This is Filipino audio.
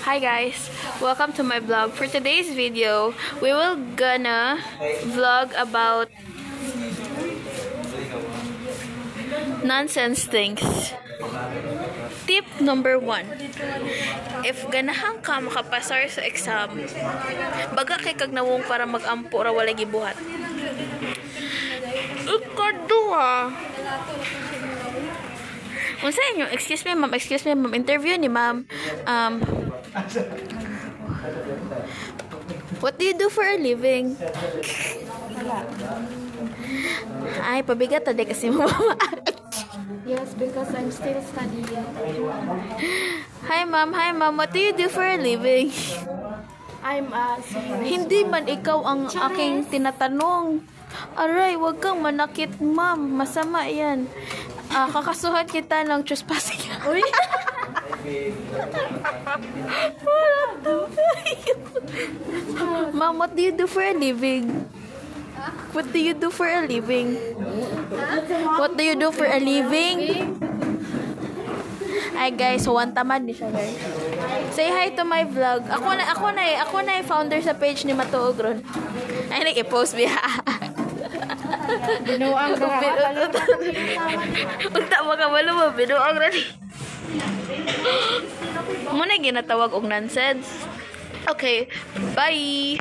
Hi guys, welcome to my vlog. For today's video, we will gonna vlog about nonsense things. Tip number 1. If ganahan ka makapasar sa exam, baga kay kag nawong para magampo ra wala gibuhat. Ikaduha. Unsa inyo? Excuse me ma'am, interview ni ma'am. What do you do for a living? Ay, pabigat ade kasi mo. Yes, because I'm still studying. Hi ma'am, what do you do for a living? I'm Hindi man ikaw ang aking tinatanong. Aray, wag kang manakit ma'am, masama yan. Kakasuhan kita ng trespassing. Uy! Ma'am, what do you do for a living? What do you do for a living? What do you do for a living? Ay guys, one tamad ni siya guys. Say hi to my vlog. Ako na founder sa page ni Matuog ron. Ay nag-i-post biya. Binuang ka. Unta makabalo mo, binuang ron. Muna ginatawag og nonsense. Okay, bye.